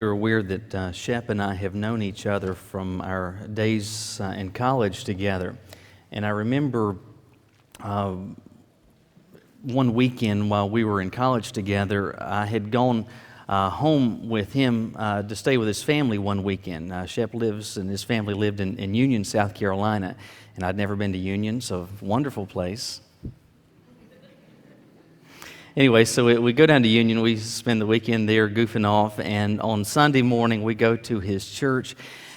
We're aware that Shep and I have known each other from our days in college together. And I remember one weekend while we were in college together, I had gone home with him to stay with his family one weekend. Shep lives and his family lived in Union, South Carolina. And I'd never been to Union, so wonderful place. Anyway, so we go down to Union, we spend the weekend there goofing off, and on Sunday morning we go to his church.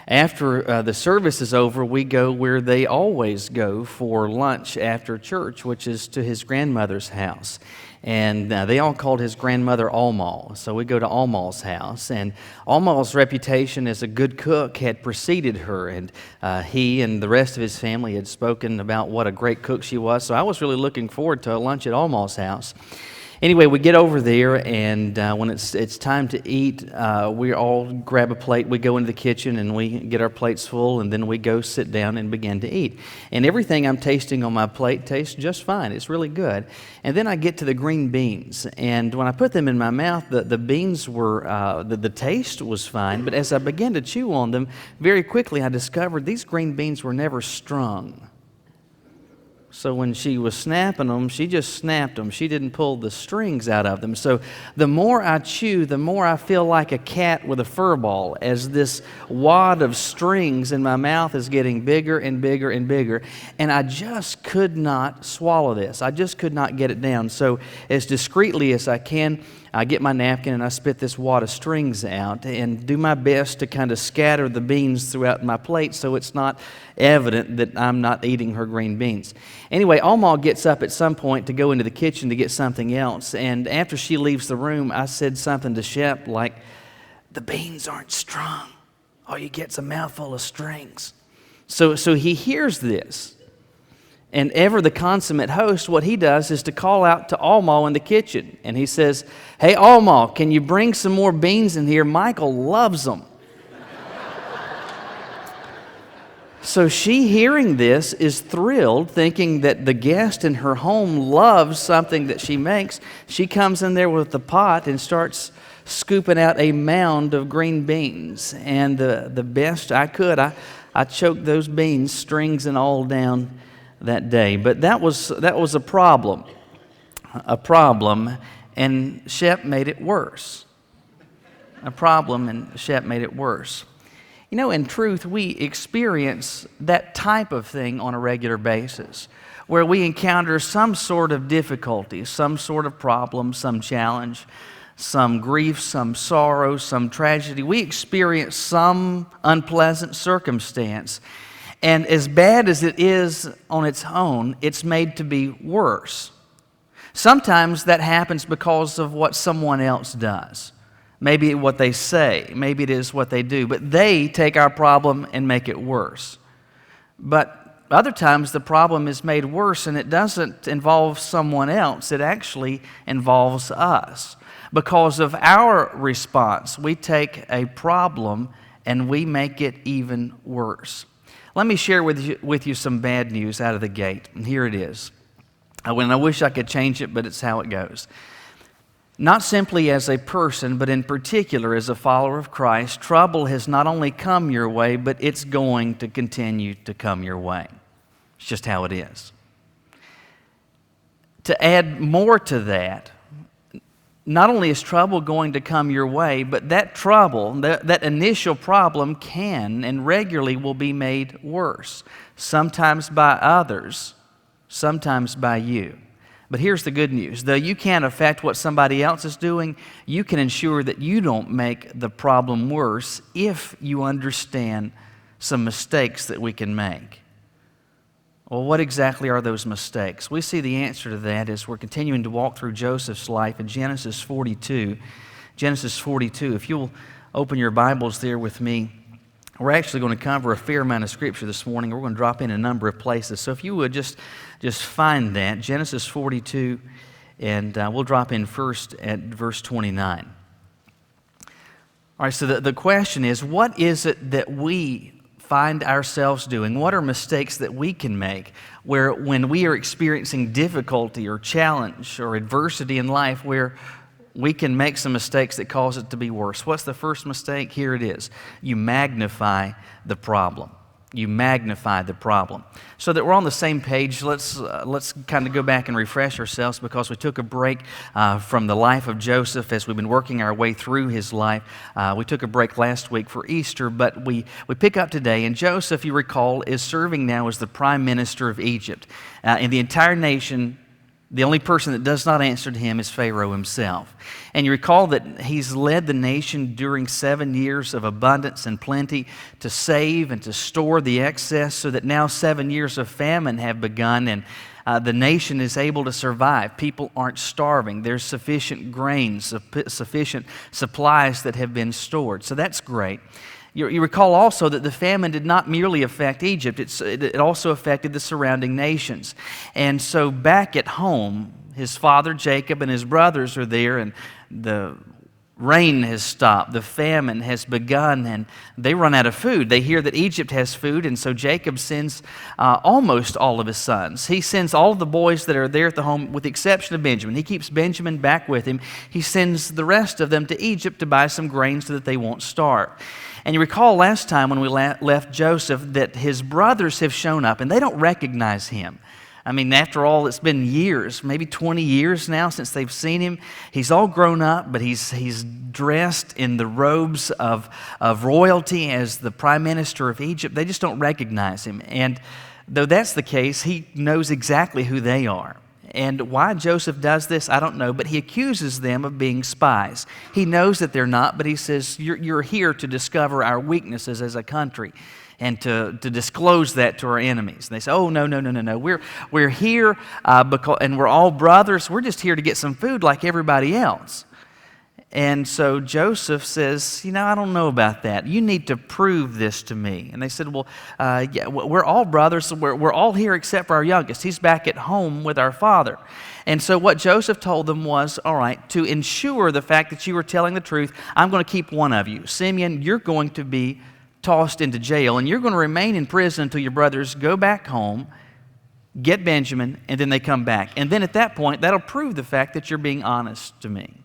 After the service is over, we go where they always go for lunch after church, which is to his grandmother's house. And they all called his grandmother Almal, so we go to Almal's house. And Almal's reputation as a good cook had preceded her, and he and the rest of his family had spoken about what a great cook she was. So I was really looking forward to a lunch at Almal's house. Anyway, we get over there, and when it's time to eat, we all grab a plate. We go into the kitchen, and we get our plates full, and then we go sit down and begin to eat. And everything I'm tasting on my plate tastes just fine. It's really good. And then I get to the green beans, and when I put them in my mouth, the beans were, the taste was fine, but as I began to chew on them, very quickly I discovered these green beans were never strung. So when she was snapping them, she just snapped them. She didn't pull the strings out of them. So the more I chew, the more I feel like a cat with a fur ball as this wad of strings in my mouth is getting bigger and bigger and bigger. And I just could not swallow this. I just could not get it down. So as discreetly as I can, I get my napkin and I spit this wad of strings out and do my best to kind of scatter the beans throughout my plate so it's not evident that I'm not eating her green beans. Anyway, Alma gets up at some point to go into the kitchen to get something else, and after she leaves the room, I said something to Shep like, "The beans aren't strung. All you get's a mouthful of strings." So he hears this. And ever the consummate host, what he does is to call out to Alma in the kitchen. And he says, "Hey, Alma, can you bring some more beans in here? Michael loves them." So she, hearing this, is thrilled, thinking that the guest in her home loves something that she makes. She comes in there with the pot and starts scooping out a mound of green beans. And the best I could, I choked those beans, strings and all, down that day. But that was a problem, and Shep made it worse. A problem, and Shep made it worse. You know, in truth, we experience that type of thing on a regular basis, where we encounter some sort of difficulty, some sort of problem, some challenge, some grief, some sorrow, some tragedy. We experience some unpleasant circumstance. And as bad as it is on its own, it's made to be worse. Sometimes that happens because of what someone else does. Maybe what they say, maybe it is what they do, but they take our problem and make it worse. But other times the problem is made worse, and it doesn't involve someone else. It actually involves us. Because of our response, we take a problem and we make it even worse. Let me share with you some bad news out of the gate. And here it is. I wish I could change it, but it's how it goes. Not simply as a person, but in particular as a follower of Christ, trouble has not only come your way, but it's going to continue to come your way. It's just how it is. To add more to that, not only is trouble going to come your way, but that trouble, that initial problem can and regularly will be made worse, sometimes by others, sometimes by you. But here's the good news. Though you can't affect what somebody else is doing, you can ensure that you don't make the problem worse if you understand some mistakes that we can make. Well, what exactly are those mistakes? We see the answer to that as we're continuing to walk through Joseph's life in Genesis 42. Genesis 42, if you'll open your Bibles there with me, we're actually going to cover a fair amount of Scripture this morning. We're going to drop in a number of places. So if you would just find that, Genesis 42, and we'll drop in first at verse 29. All right, so the question is, what is it that we find ourselves doing? What are mistakes that we can make when we are experiencing difficulty or challenge or adversity in life where we can make some mistakes that cause it to be worse. What's the first mistake? Here it is. You magnify the problem. You magnify the problem. So that we're on the same page, let's kind of go back and refresh ourselves, because we took a break from the life of Joseph as we've been working our way through his life. We took a break last week for Easter, but we pick up today. And Joseph, you recall, is serving now as the prime minister of Egypt. In the entire nation, the only person that does not answer to him is Pharaoh himself. And you recall that he's led the nation during 7 years of abundance and plenty to save and to store the excess, so that now 7 years of famine have begun, and the nation is able to survive. People aren't starving. There's sufficient grains, sufficient supplies that have been stored. So that's great. You recall also that the famine did not merely affect Egypt, it also affected the surrounding nations. And so back at home, his father Jacob and his brothers are there, and the rain has stopped, the famine has begun, and they run out of food. They hear that Egypt has food, and so Jacob sends almost all of his sons. He sends all of the boys that are there at the home, with the exception of Benjamin. He keeps Benjamin back with him. He sends the rest of them to Egypt to buy some grain so that they won't starve. And you recall last time when we left Joseph that his brothers have shown up, and they don't recognize him. I mean, after all, it's been years, maybe 20 years now since they've seen him. He's all grown up, but he's dressed in the robes of royalty as the prime minister of Egypt. They just don't recognize him. And though that's the case, he knows exactly who they are. And why Joseph does this, I don't know, but he accuses them of being spies. He knows that they're not, but he says, you're here to discover our weaknesses as a country and to disclose that to our enemies. And they say, oh, no. We're here and we're all brothers. We're just here to get some food like everybody else. And so Joseph says, I don't know about that. You need to prove this to me. And they said, well, yeah, we're all brothers. We're all here except for our youngest. He's back at home with our father. And so what Joseph told them was, all right, to ensure the fact that you were telling the truth, I'm going to keep one of you. Simeon, you're going to be tossed into jail, and you're going to remain in prison until your brothers go back home, get Benjamin, and then they come back. And then at that point, that'll prove the fact that you're being honest to me.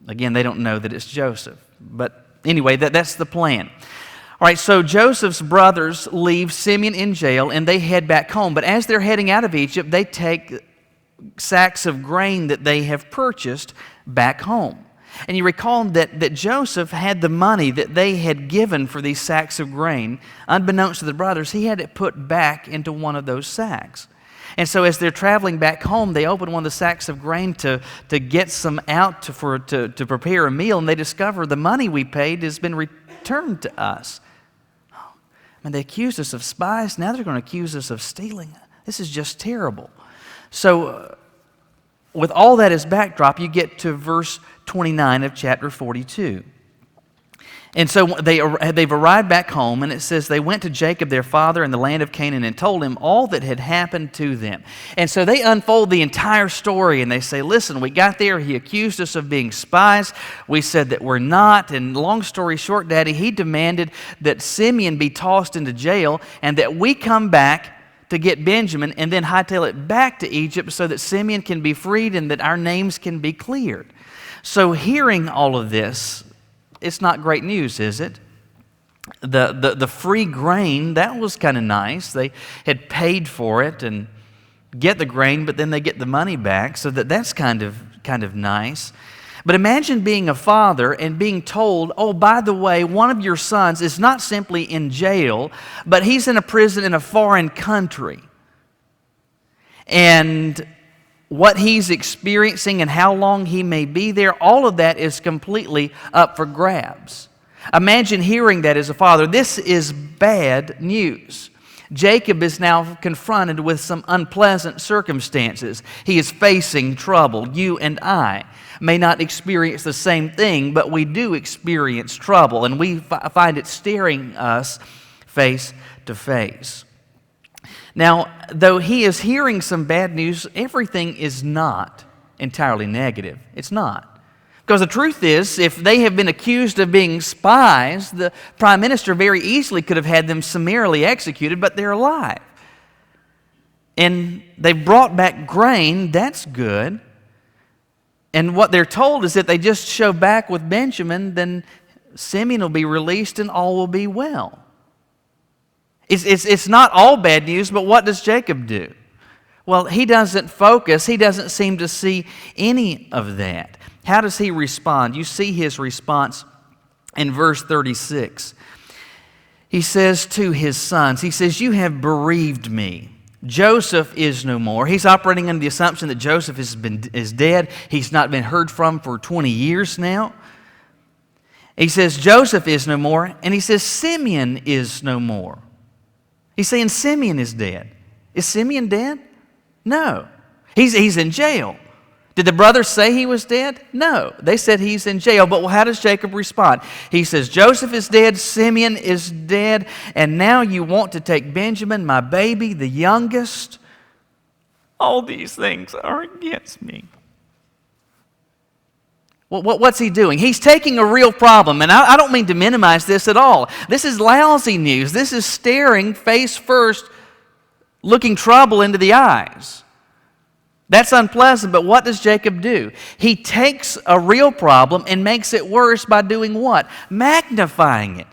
Again, they don't know that it's Joseph. But anyway, that's the plan. All right, so Joseph's brothers leave Simeon in jail, and they head back home. But as they're heading out of Egypt, they take sacks of grain that they have purchased back home. And you recall that Joseph had the money that they had given for these sacks of grain. Unbeknownst to the brothers, he had it put back into one of those sacks. And so as they're traveling back home, they open one of the sacks of grain to get some out to prepare a meal, and they discover the money we paid has been returned to us. And they accused us of spies. Now they're going to accuse us of stealing. This is just terrible. So with all that as backdrop, you get to verse 29 of chapter 42. And so they've arrived back home, and it says they went to Jacob their father in the land of Canaan and told him all that had happened to them. And so they unfold the entire story, and they say, listen, we got there, he accused us of being spies, we said that we're not, and long story short, Daddy, he demanded that Simeon be tossed into jail and that we come back to get Benjamin and then hightail it back to Egypt so that Simeon can be freed and that our names can be cleared. So hearing all of this, it's not great news, is it? The free grain, that was kind of nice. They had paid for it and get the grain, but then they get the money back, so that's kind of nice. But imagine being a father and being told, oh, by the way, one of your sons is not simply in jail, but he's in a prison in a foreign country. And what he's experiencing and how long he may be there, all of that is completely up for grabs. Imagine hearing that as a father. This is bad news. Jacob is now confronted with some unpleasant circumstances. He is facing trouble. You and I may not experience the same thing, but we do experience trouble, and we find it staring us face to face. Now, though he is hearing some bad news, everything is not entirely negative. It's not. Because the truth is, if they have been accused of being spies, the prime minister very easily could have had them summarily executed, but they're alive. And they brought back grain, that's good. And what they're told is that they just show back with Benjamin, then Simeon will be released and all will be well. It's not all bad news, but what does Jacob do? Well, he doesn't focus. He doesn't seem to see any of that. How does he respond? You see his response in verse 36. He says to his sons, he says, "You have bereaved me. Joseph is no more." He's operating under the assumption that Joseph is dead. He's not been heard from for 20 years now. He says, "Joseph is no more," and he says, "Simeon is no more." He's saying Simeon is dead. Is Simeon dead? No. He's in jail. Did the brothers say he was dead? No. They said he's in jail. But how does Jacob respond? He says, "Joseph is dead, Simeon is dead, and now you want to take Benjamin, my baby, the youngest? All these things are against me." Well, what's he doing? He's taking a real problem, and I don't mean to minimize this at all. This is lousy news. This is staring face first, looking trouble into the eyes. That's unpleasant, but what does Jacob do? He takes a real problem and makes it worse by doing what? Magnifying it.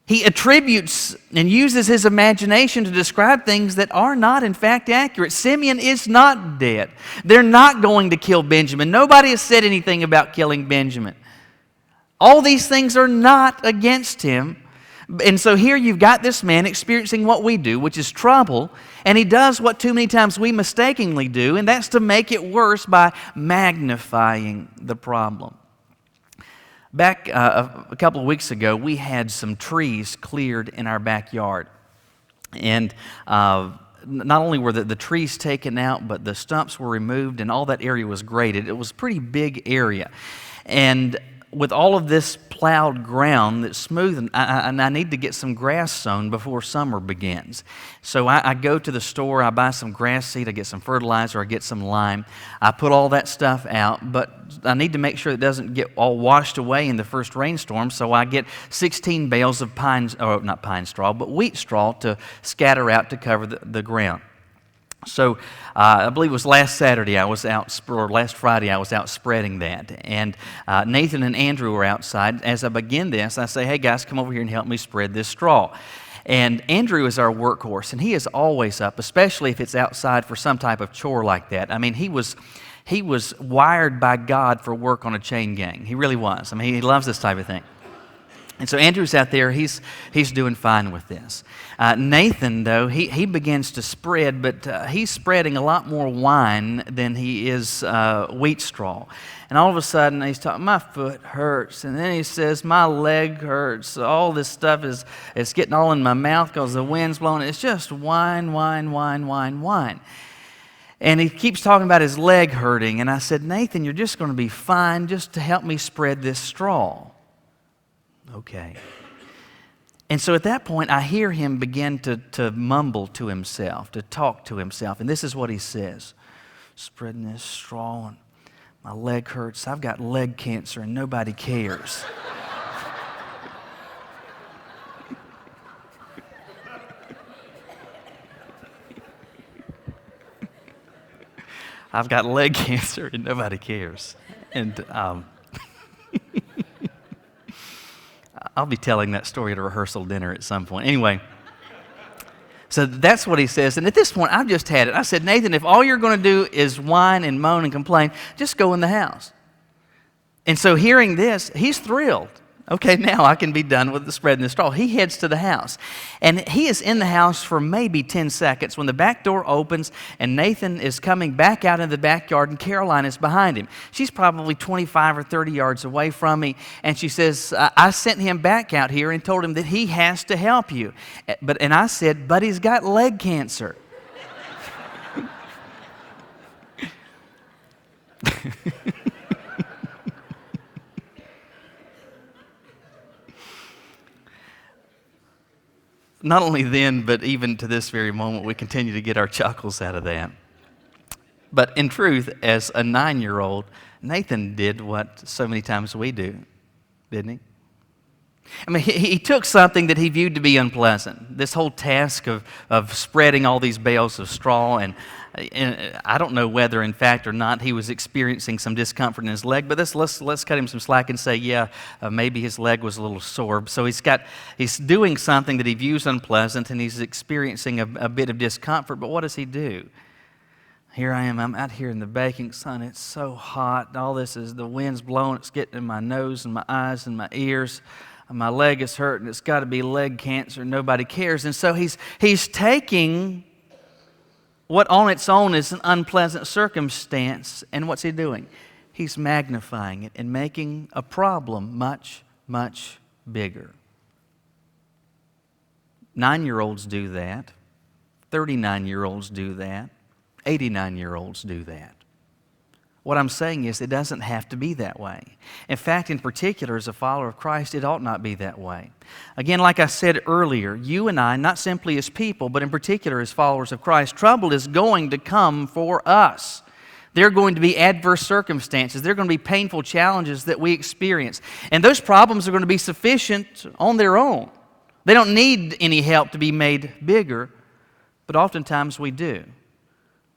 He attributes and uses his imagination to describe things that are not, in fact, accurate. Simeon is not dead. They're not going to kill Benjamin. Nobody has said anything about killing Benjamin. All these things are not against him. And so here you've got this man experiencing what we do, which is trouble, and he does what too many times we mistakenly do, and that's to make it worse by magnifying the problem. Back a couple of weeks ago, we had some trees cleared in our backyard. And not only were the trees taken out, but the stumps were removed and all that area was graded. It was a pretty big area. And with all of this plowed ground that's smooth, and I need to get some grass sown before summer begins. So I go to the store, I buy some grass seed, I get some fertilizer, I get some lime. I put all that stuff out, but I need to make sure it doesn't get all washed away in the first rainstorm, so I get 16 bales of wheat straw to scatter out to cover the ground. So I believe it was last Friday I was out spreading that. And Nathan and Andrew were outside. As I begin this, I say, "Hey guys, come over here and help me spread this straw." And Andrew is our workhorse, and he is always up, especially if it's outside for some type of chore like that. I mean, he was wired by God for work on a chain gang. He really was. I mean, he loves this type of thing. And so Andrew's out there, he's doing fine with this. Nathan, though, he begins to spread, but he's spreading a lot more wine than he is wheat straw. And all of a sudden, he's talking, "My foot hurts." And then he says, "My leg hurts." All this stuff is getting all in my mouth because the wind's blowing. It's just wine, wine, wine, wine, wine. And he keeps talking about his leg hurting. And I said, "Nathan, you're just going to be fine just to help me spread this straw." Okay. And so at that point, I hear him begin to mumble to himself, to talk to himself. And this is what he says: "Spreading this straw, and my leg hurts. I've got leg cancer, and nobody cares." I've got leg cancer, and nobody cares. And I'll be telling that story at a rehearsal dinner at some point. Anyway, so that's what he says. And at this point, I've just had it. I said, "Nathan, if all you're going to do is whine and moan and complain, just go in the house." And so hearing this, he's thrilled. Okay, now I can be done with the spreading the straw. He heads to the house. And he is in the house for maybe 10 seconds when the back door opens and Nathan is coming back out in the backyard and Caroline is behind him. She's probably 25 or 30 yards away from me. And she says, "I sent him back out here and told him that he has to help you." And I said, "But he's got leg cancer." Not only then, but even to this very moment, we continue to get our chuckles out of that. But in truth, as a 9-year-old, Nathan did what so many times we do, didn't he? I mean, he took something that he viewed to be unpleasant, this whole task of spreading all these bales of straw, and I don't know whether, in fact or not, he was experiencing some discomfort in his leg, but let's cut him some slack and say, maybe his leg was a little sore. So he's doing something that he views unpleasant, and he's experiencing a bit of discomfort, but what does he do? Here I am, I'm out here in the baking sun, it's so hot, the wind's blowing, it's getting in my nose and my eyes and my ears. My leg is hurting, it's got to be leg cancer, nobody cares. And so he's taking what on its own is an unpleasant circumstance, and what's he doing? He's magnifying it and making a problem much, much bigger. 9-year-olds do that. 39-year-olds do that. 89-year-olds do that. What I'm saying is it doesn't have to be that way. In fact, in particular, as a follower of Christ, it ought not be that way. Again, like I said earlier, you and I, not simply as people, but in particular as followers of Christ, trouble is going to come for us. There are going to be adverse circumstances. There are going to be painful challenges that we experience. And those problems are going to be sufficient on their own. They don't need any help to be made bigger, but oftentimes we do.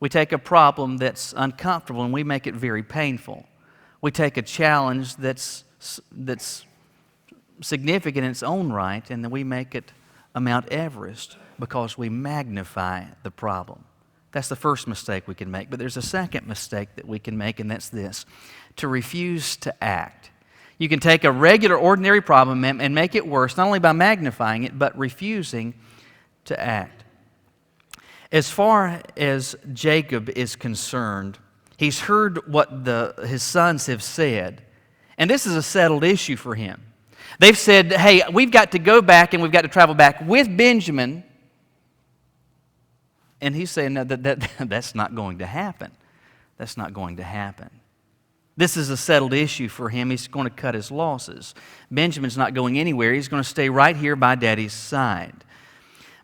We take a problem that's uncomfortable and we make it very painful. We take a challenge that's significant in its own right, and then we make it a Mount Everest because we magnify the problem. That's the first mistake we can make. But there's a second mistake that we can make, and that's this: to refuse to act. You can take a regular, ordinary problem and make it worse, not only by magnifying it, but refusing to act. As far as Jacob is concerned, he's heard what his sons have said, and this is a settled issue for him. They've said, hey, we've got to go back and we've got to travel back with Benjamin, and he's saying, no, that's not going to happen. That's not going to happen. This is a settled issue for him. He's going to cut his losses. Benjamin's not going anywhere. He's going to stay right here by Daddy's side.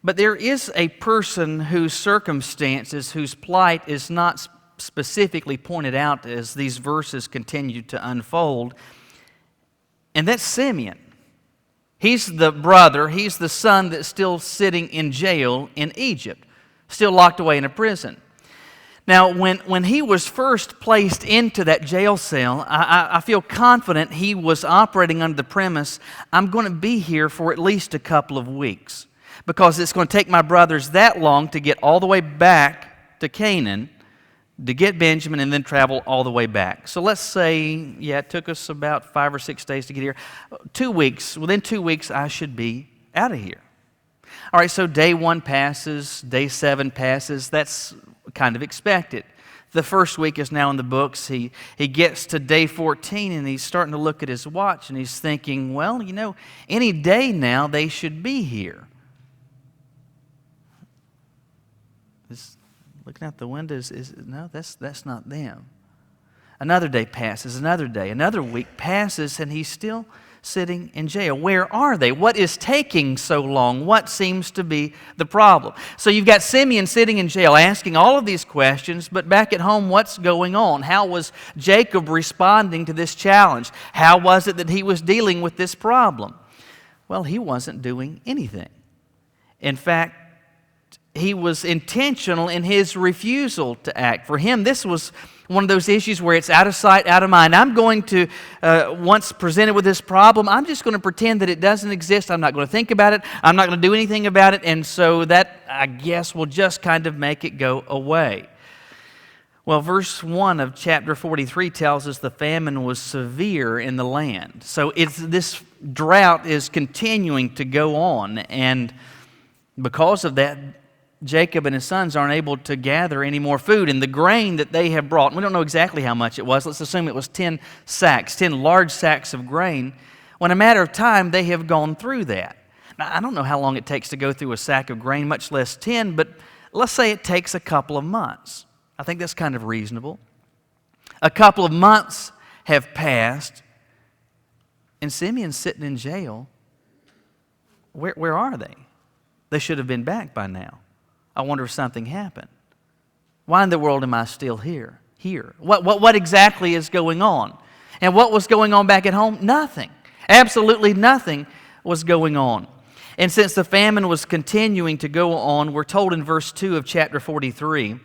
But there is a person whose circumstances, whose plight is not specifically pointed out as these verses continue to unfold, and that's Simeon. He's the brother, he's the son that's still sitting in jail in Egypt, still locked away in a prison. Now, when he was first placed into that jail cell, I feel confident he was operating under the premise, I'm going to be here for at least a couple of weeks, because it's going to take my brothers that long to get all the way back to Canaan, to get Benjamin, and then travel all the way back. So let's say, it took us about 5 or 6 days to get here. 2 weeks, within 2 weeks, I should be out of here. All right, so day 1 passes, day 7 passes. That's kind of expected. The first week is now in the books. He gets to day 14, and he's starting to look at his watch, and he's thinking, well, any day now they should be here. Looking out the windows, no, that's not them. Another day passes, another day, another week passes, and he's still sitting in jail. Where are they? What is taking so long? What seems to be the problem? So you've got Simeon sitting in jail asking all of these questions, but back at home, what's going on? How was Jacob responding to this challenge? How was it that he was dealing with this problem? Well, he wasn't doing anything. In fact, he was intentional in his refusal to act. For him, this was one of those issues where it's out of sight, out of mind. I'm going to, once presented with this problem, I'm just going to pretend that it doesn't exist. I'm not going to think about it. I'm not going to do anything about it. And so that, I guess, will just kind of make it go away. Well, verse 1 of chapter 43 tells us the famine was severe in the land. So this drought is continuing to go on. And because of that, Jacob and his sons aren't able to gather any more food. And the grain that they have brought, and we don't know exactly how much it was. Let's assume it was 10 large sacks of grain. Well, in a matter of time, they have gone through that. Now, I don't know how long it takes to go through a sack of grain, much less 10, but let's say it takes a couple of months. I think that's kind of reasonable. A couple of months have passed, and Simeon's sitting in jail. Where are they? They should have been back by now. I wonder if something happened. Why in the world am I still here? What exactly is going on? And what was going on back at home? Nothing. Absolutely nothing was going on. And since the famine was continuing to go on, we're told in verse 2 of chapter 43,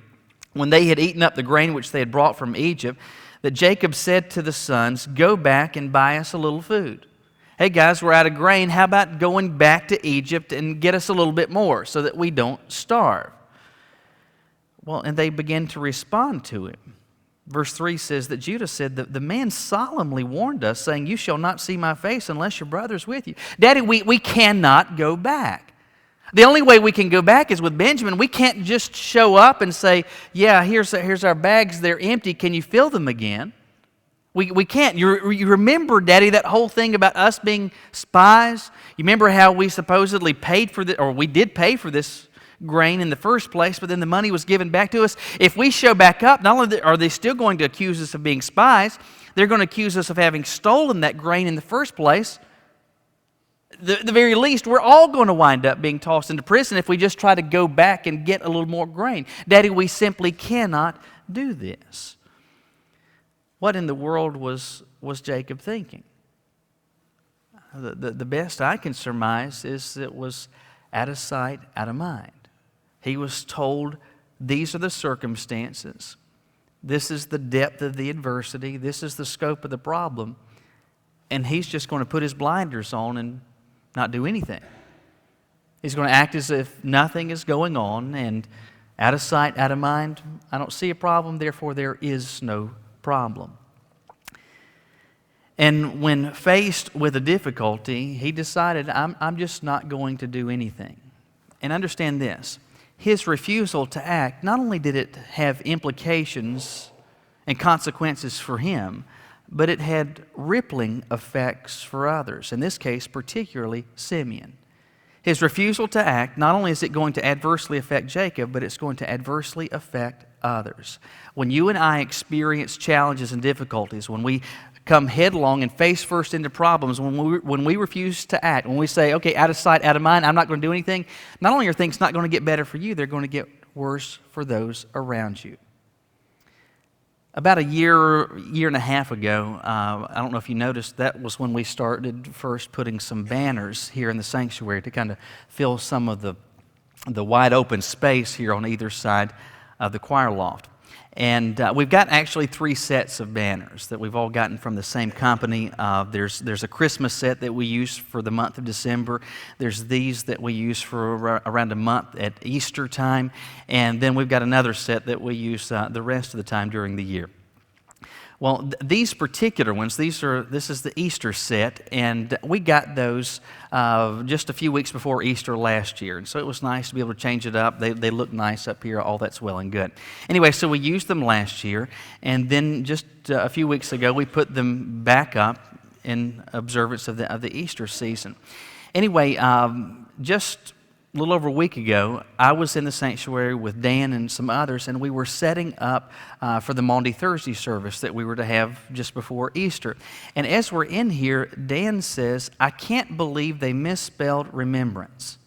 when they had eaten up the grain which they had brought from Egypt, that Jacob said to the sons, "Go back and buy us a little food." Hey guys, we're out of grain. How about going back to Egypt and get us a little bit more so that we don't starve? Well, and they began to respond to him. Verse 3 says that Judah said that the man solemnly warned us, saying, "You shall not see my face unless your brother's with you." Daddy, we cannot go back. The only way we can go back is with Benjamin. We can't just show up and say, "Yeah, here's our bags. They're empty. Can you fill them again?" We can't. You remember, Daddy, that whole thing about us being spies? You remember how we supposedly paid for this, or we did pay for this grain in the first place, but then the money was given back to us. If we show back up, not only are they still going to accuse us of being spies, they're going to accuse us of having stolen that grain in the first place. The very least, we're all going to wind up being tossed into prison if we just try to go back and get a little more grain. Daddy, we simply cannot do this. What in the world was Jacob thinking? The best I can surmise is it was out of sight, out of mind. He was told, these are the circumstances. This is the depth of the adversity. This is the scope of the problem. And he's just going to put his blinders on and not do anything. He's going to act as if nothing is going on, and out of sight, out of mind, I don't see a problem, therefore there is no problem. And when faced with a difficulty, he decided, I'm just not going to do anything. And understand this, his refusal to act, not only did it have implications and consequences for him, but it had rippling effects for others, in this case, particularly Simeon. His refusal to act, not only is it going to adversely affect Jacob, but it's going to adversely affect others. When you and I experience challenges and difficulties, when we come headlong and face first into problems, when we refuse to act, when we say, okay, out of sight, out of mind, I'm not going to do anything, not only are things not going to get better for you, they're going to get worse for those around you. About a year and a half ago, I don't know if you noticed, that was when we started first putting some banners here in the sanctuary to kind of fill some of the wide open space here on either side of the choir loft. And we've got actually 3 sets of banners that we've all gotten from the same company. There's a Christmas set that we use for the month of December. There's these that we use for around a month at Easter time. And then we've got another set that we use the rest of the time during the year. Well, these particular ones, this is the Easter set, and we got those just a few weeks before Easter last year. And so it was nice to be able to change it up. They look nice up here, all that's well and good. Anyway, so we used them last year, and then just a few weeks ago, we put them back up in observance of the Easter season. Anyway, just a little over a week ago, I was in the sanctuary with Dan and some others, and we were setting up for the Maundy Thursday service that we were to have just before Easter. And as we're in here, Dan says, "I can't believe they misspelled remembrance."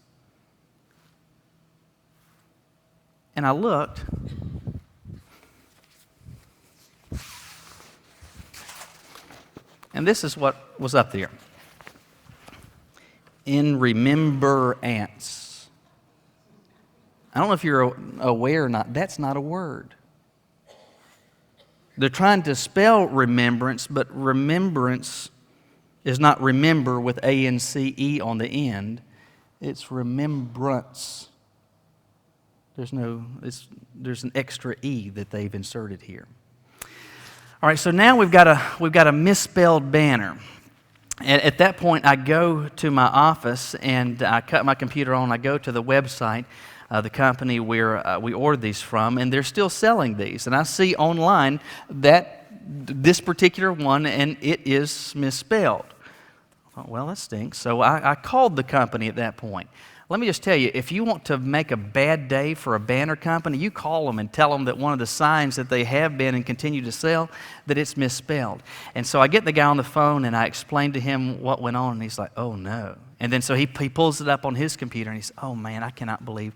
And I looked, and this is what was up there. In remembrance. I don't know if you're aware or not, that's not a word. They're trying to spell remembrance, but remembrance is not remember with A-N-C-E on the end. It's remembrance. There's an extra E that they've inserted here. All right, so now we've got a misspelled banner. At that point, I go to my office and I cut my computer on. I go to the website, the company where we ordered these from, and they're still selling these. And I see online that this particular one, and it is misspelled. I thought, well, that stinks. So I called the company at that point. Let me just tell you, if you want to make a bad day for a banner company, you call them and tell them that one of the signs that they have been and continue to sell, that it's misspelled. And so I get the guy on the phone and I explain to him what went on, and he's like, oh no. And then so he pulls it up on his computer and he says, oh man, I cannot believe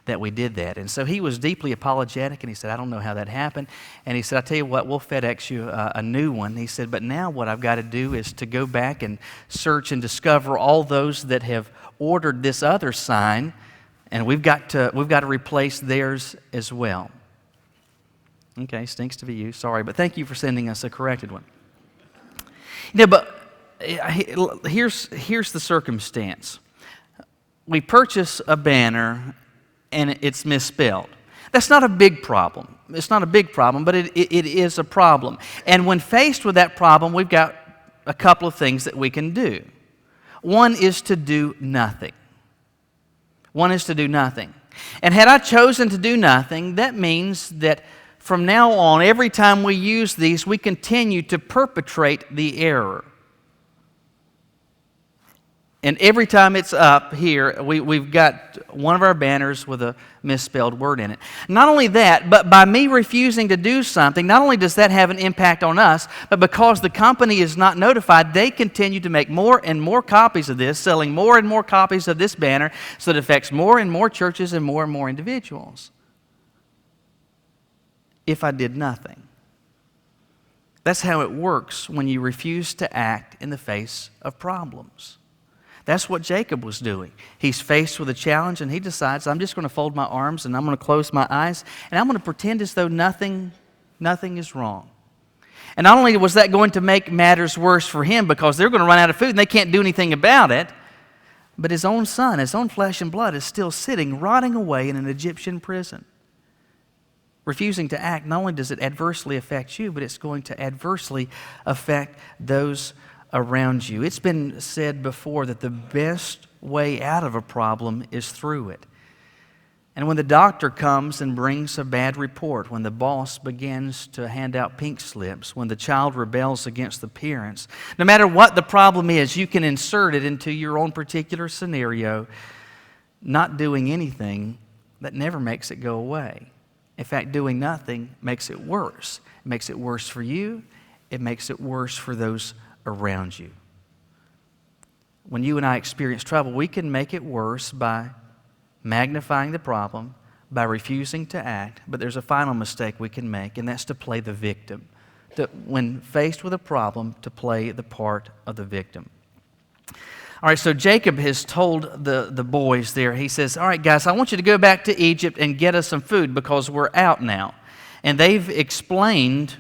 that we did that. And so he was deeply apologetic, and he said, I don't know how that happened. And he said, I'll tell you what, we'll FedEx you a new one. He said, but now what I've got to do is to go back and search and discover all those that have ordered this other sign, and we've got to replace theirs as well. Okay, stinks to be you, sorry, but thank you for sending us a corrected one. But here's the circumstance. We purchase a banner and it's misspelled. That's not a big problem. It's not a big problem, but it is a problem. And when faced with that problem, we've got a couple of things that we can do. One is to do nothing. One is to do nothing. And had I chosen to do nothing, that means that from now on, every time we use these, we continue to perpetrate the error. And every time it's up here, we've got one of our banners with a misspelled word in it. Not only that, but by me refusing to do something, not only does that have an impact on us, but because the company is not notified, they continue to make more and more copies of this, selling more and more copies of this banner, so it affects more and more churches and more individuals. If I did nothing. That's how it works when you refuse to act in the face of problems. That's what Jacob was doing. He's faced with a challenge and he decides, I'm just going to fold my arms and I'm going to close my eyes and I'm going to pretend as though nothing is wrong. And not only was that going to make matters worse for him because they're going to run out of food and they can't do anything about it, but his own son, his own flesh and blood, is still sitting, rotting away in an Egyptian prison. Refusing to act, not only does it adversely affect you, but it's going to adversely affect those around you. It's been said before that the best way out of a problem is through it. And when the doctor comes and brings a bad report, when the boss begins to hand out pink slips, when the child rebels against the parents, no matter what the problem is, you can insert it into your own particular scenario. Not doing anything, that never makes it go away. In fact, doing nothing makes it worse. It makes it worse for you. It makes it worse for those around you. When you and I experience trouble, we can make it worse by magnifying the problem, by refusing to act, but there's a final mistake we can make, and that's to play the victim. When faced with a problem, to play the part of the victim. All right, so Jacob has told the boys there, he says, all right, guys, I want you to go back to Egypt and get us some food because we're out now. And they've explained,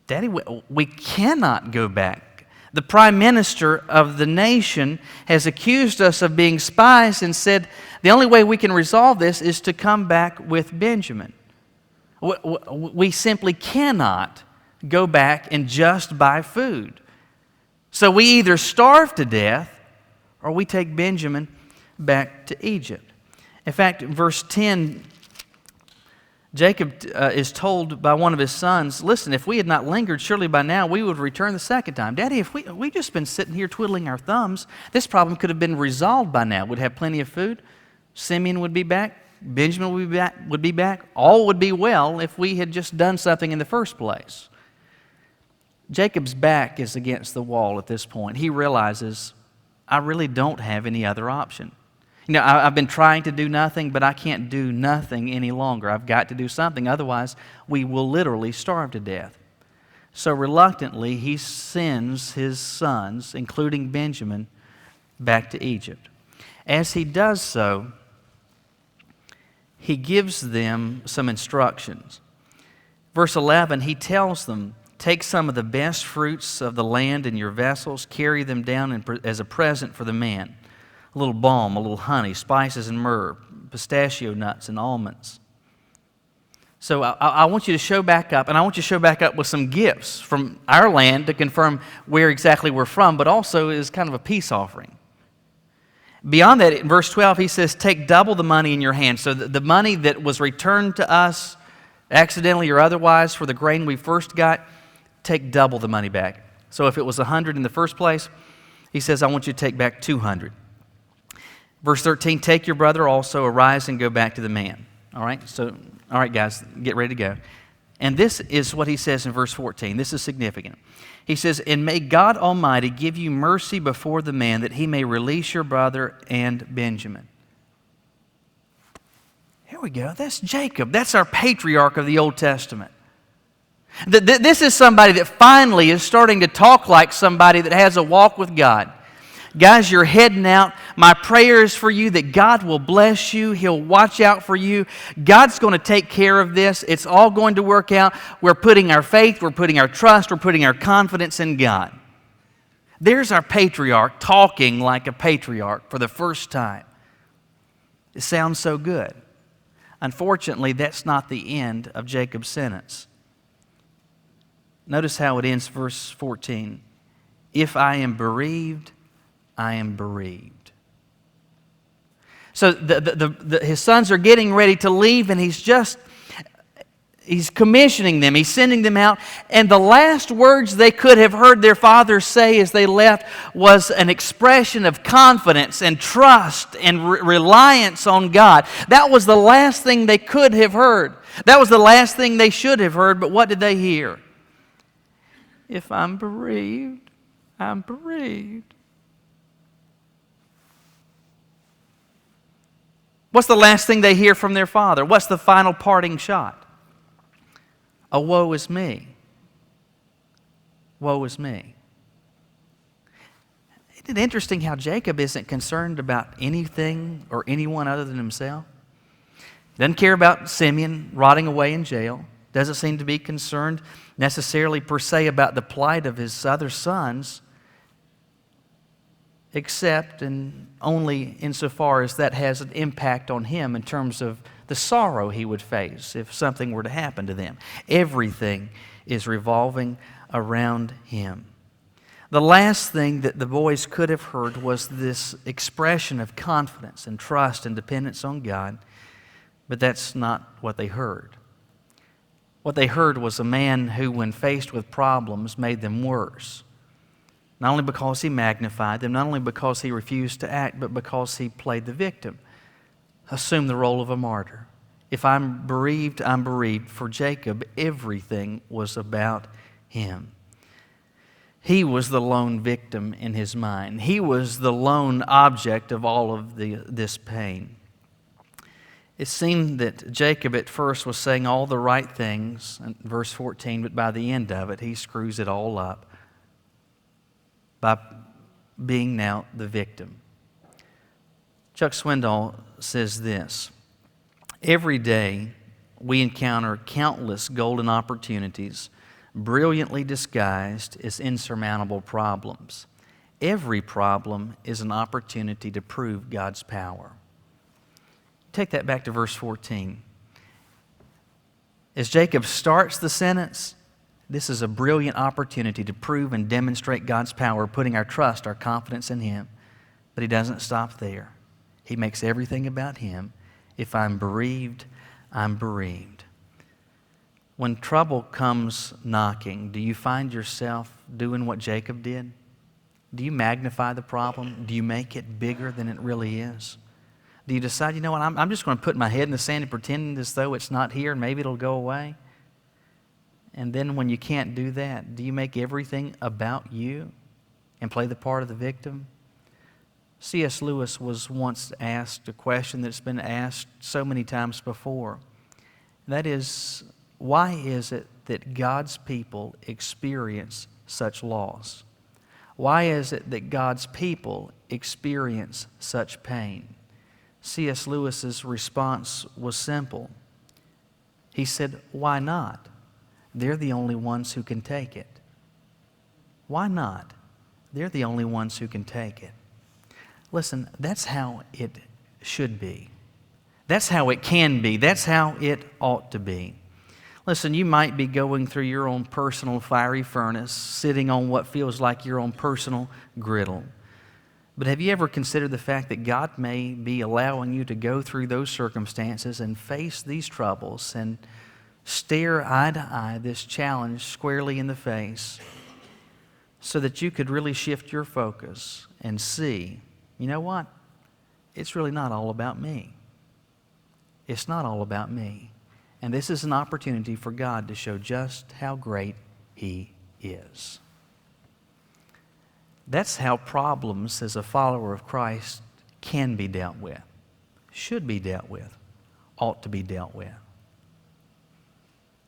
Daddy, we cannot go back. The prime minister of the nation has accused us of being spies and said the only way we can resolve this is to come back with Benjamin. We simply cannot go back and just buy food. So we either starve to death or we take Benjamin back to Egypt. In fact, in verse 10, Jacob is told by one of his sons, listen, if we had not lingered, surely by now we would return the second time. Daddy, if we just been sitting here twiddling our thumbs, this problem could have been resolved by now. We'd have plenty of food. Simeon would be back. Benjamin would be back. All would be well if we had just done something in the first place. Jacob's back is against the wall at this point. He realizes, I really don't have any other option. You know, I've been trying to do nothing, but I can't do nothing any longer. I've got to do something. Otherwise, we will literally starve to death. So reluctantly, he sends his sons, including Benjamin, back to Egypt. As he does so, he gives them some instructions. Verse 11, he tells them, take some of the best fruits of the land in your vessels, carry them down as a present for the man. A little balm, a little honey, spices and myrrh, pistachio nuts and almonds. So I want you to show back up, and I want you to show back up with some gifts from our land to confirm where exactly we're from, but also is kind of a peace offering. Beyond that, in verse 12, he says, take double the money in your hand. So the money that was returned to us, accidentally or otherwise, for the grain we first got, take double the money back. So if it was 100 in the first place, he says, I want you to take back 200. Verse 13, take your brother also, arise and go back to the man. All right, guys, get ready to go. And this is what he says in verse 14. This is significant. He says, and may God Almighty give you mercy before the man, that he may release your brother and Benjamin. Here we go. That's Jacob. That's our patriarch of the Old Testament. This is somebody that finally is starting to talk like somebody that has a walk with God. Guys, you're heading out. My prayer is for you that God will bless you. He'll watch out for you. God's going to take care of this. It's all going to work out. We're putting our faith, we're putting our trust, we're putting our confidence in God. There's our patriarch talking like a patriarch for the first time. It sounds so good. Unfortunately, that's not the end of Jacob's sentence. Notice how it ends, verse 14. If I am bereaved, I am bereaved. So his sons are getting ready to leave, and he's commissioning them. He's sending them out. And the last words they could have heard their father say as they left was an expression of confidence and trust and reliance on God. That was the last thing they could have heard. That was the last thing they should have heard. But what did they hear? If I'm bereaved, I'm bereaved. What's the last thing they hear from their father? What's the final parting shot? A woe is me. Woe is me. Isn't it interesting how Jacob isn't concerned about anything or anyone other than himself? Doesn't care about Simeon rotting away in jail. Doesn't seem to be concerned necessarily per se about the plight of his other sons, except and only insofar as that has an impact on him in terms of the sorrow he would face if something were to happen to them. Everything is revolving around him. The last thing that the boys could have heard was this expression of confidence and trust and dependence on God, but that's not what they heard. What they heard was a man who, when faced with problems, made them worse. Not only because he magnified them, not only because he refused to act, but because he played the victim, assumed the role of a martyr. If I'm bereaved, I'm bereaved. For Jacob, everything was about him. He was the lone victim in his mind. He was the lone object of all of this pain. It seemed that Jacob at first was saying all the right things, in verse 14, but by the end of it, he screws it all up by being now the victim. Chuck Swindoll says this: every day we encounter countless golden opportunities, brilliantly disguised as insurmountable problems. Every problem is an opportunity to prove God's power. Take that back to verse 14. As Jacob starts the sentence, this is a brilliant opportunity to prove and demonstrate God's power, putting our trust, our confidence in Him. But he doesn't stop there. He makes everything about Him. If I'm bereaved, I'm bereaved. When trouble comes knocking, do you find yourself doing what Jacob did? Do you magnify the problem? Do you make it bigger than it really is? Do you decide, you know what, I'm just going to put my head in the sand and pretend as though it's not here and maybe it'll go away? And then when you can't do that, do you make everything about you and play the part of the victim? C.S. Lewis was once asked a question that's been asked so many times before. That is, why is it that God's people experience such loss? Why is it that God's people experience such pain? C.S. Lewis's response was simple. He said, why not? They're the only ones who can take it. Why not? They're the only ones who can take it. Listen, that's how it should be. That's how it can be. That's how it ought to be. Listen, you might be going through your own personal fiery furnace, sitting on what feels like your own personal griddle. But have you ever considered the fact that God may be allowing you to go through those circumstances and face these troubles and stare eye to eye this challenge squarely in the face so that you could really shift your focus and see, you know what? it's really not all about me. It's not all about me. And this is an opportunity for God to show just how great He is. That's how problems as a follower of Christ can be dealt with, should be dealt with, ought to be dealt with.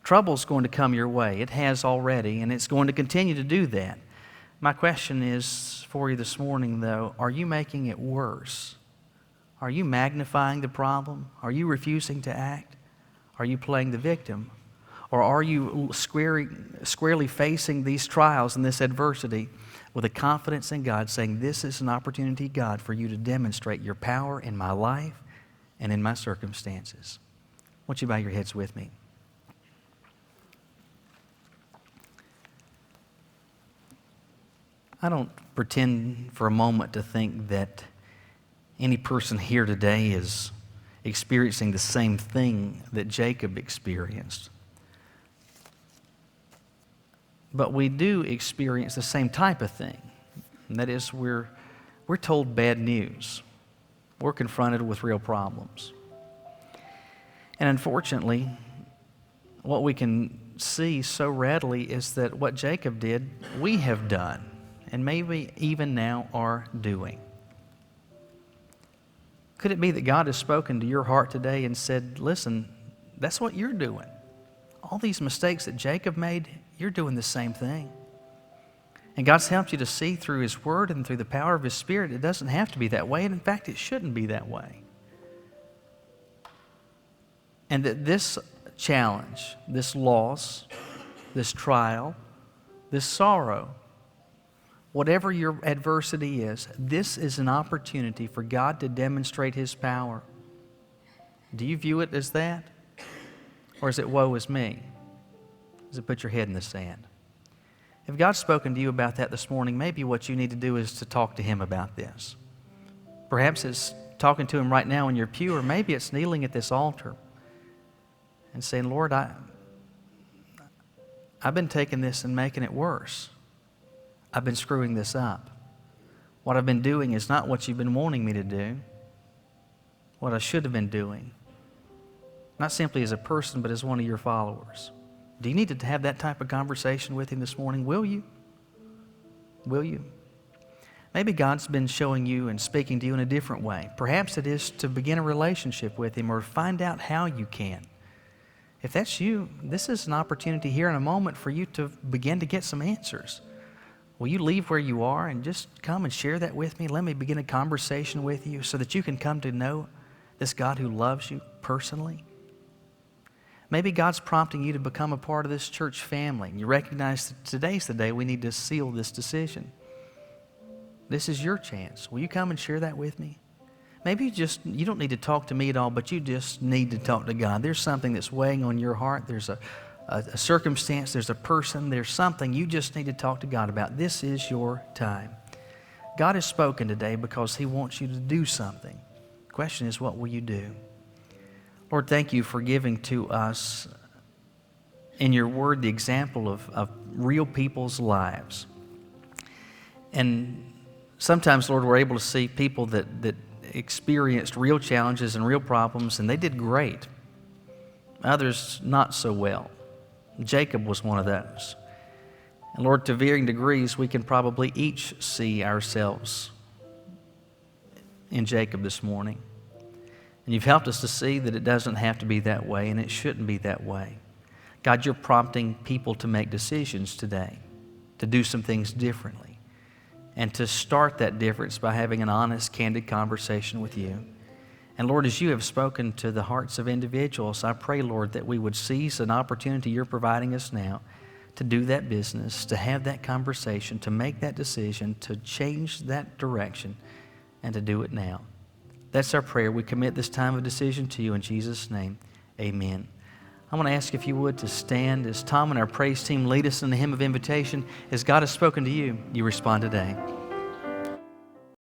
Trouble's going to come your way. It has already, and it's going to continue to do that. My question is for you this morning, though, are you making it worse? Are you magnifying the problem? Are you refusing to act? Are you playing the victim? Or are you squarely facing these trials and this adversity with a confidence in God, saying, this is an opportunity, God, for you to demonstrate your power in my life and in my circumstances? Won't you bow your heads with me? I don't pretend for a moment to think that any person here today is experiencing the same thing that Jacob experienced. But we do experience the same type of thing. And that is, we're told bad news. We're confronted with real problems. And unfortunately, what we can see so readily is that what Jacob did, we have done, and maybe even now are doing. Could it be that God has spoken to your heart today and said, listen, that's what you're doing. All these mistakes that Jacob made, you're doing the same thing. And God's helped you to see through His Word and through the power of His Spirit, it doesn't have to be that way, and in fact, it shouldn't be that way. And that this challenge, this loss, this trial, this sorrow, whatever your adversity is, this is an opportunity for God to demonstrate His power. Do you view it as that? Or is it woe is me? Does it put your head in the sand? If God's spoken to you about that this morning, maybe what you need to do is to talk to Him about this. Perhaps it's talking to Him right now in your pew, or maybe it's kneeling at this altar and saying, Lord, I've been taking this and making it worse. I've been screwing this up. What I've been doing is not what you've been wanting me to do, what I should have been doing. Not simply as a person, but as one of your followers. Do you need to have that type of conversation with Him this morning? Will you? Will you? Maybe God's been showing you and speaking to you in a different way. Perhaps it is to begin a relationship with Him or find out how you can. If that's you, this is an opportunity here in a moment for you to begin to get some answers. Will you leave where you are and just come and share that with me? Let me begin a conversation with you so that you can come to know this God who loves you personally. Maybe God's prompting you to become a part of this church family. You recognize that today's the day we need to seal this decision. This is your chance. Will you come and share that with me? Maybe you don't need to talk to me at all, but you just need to talk to God. There's something that's weighing on your heart. There's a circumstance, there's a person, there's something you just need to talk to God about. This is your time. God has spoken today because He wants you to do something. The question is, what will you do? Lord, thank you for giving to us in your word the example of real people's lives. And sometimes, Lord, we're able to see people that experienced real challenges and real problems, and they did great. Others, not so well. Jacob was one of those. And Lord, to varying degrees, we can probably each see ourselves in Jacob this morning. And you've helped us to see that it doesn't have to be that way, and it shouldn't be that way. God, you're prompting people to make decisions today, to do some things differently, and to start that difference by having an honest, candid conversation with you. And Lord, as you have spoken to the hearts of individuals, I pray, Lord, that we would seize an opportunity you're providing us now to do that business, to have that conversation, to make that decision, to change that direction, and to do it now. That's our prayer. We commit this time of decision to you in Jesus' name. Amen. I want to ask if you would to stand as Tom and our praise team lead us in the hymn of invitation. As God has spoken to you, you respond today.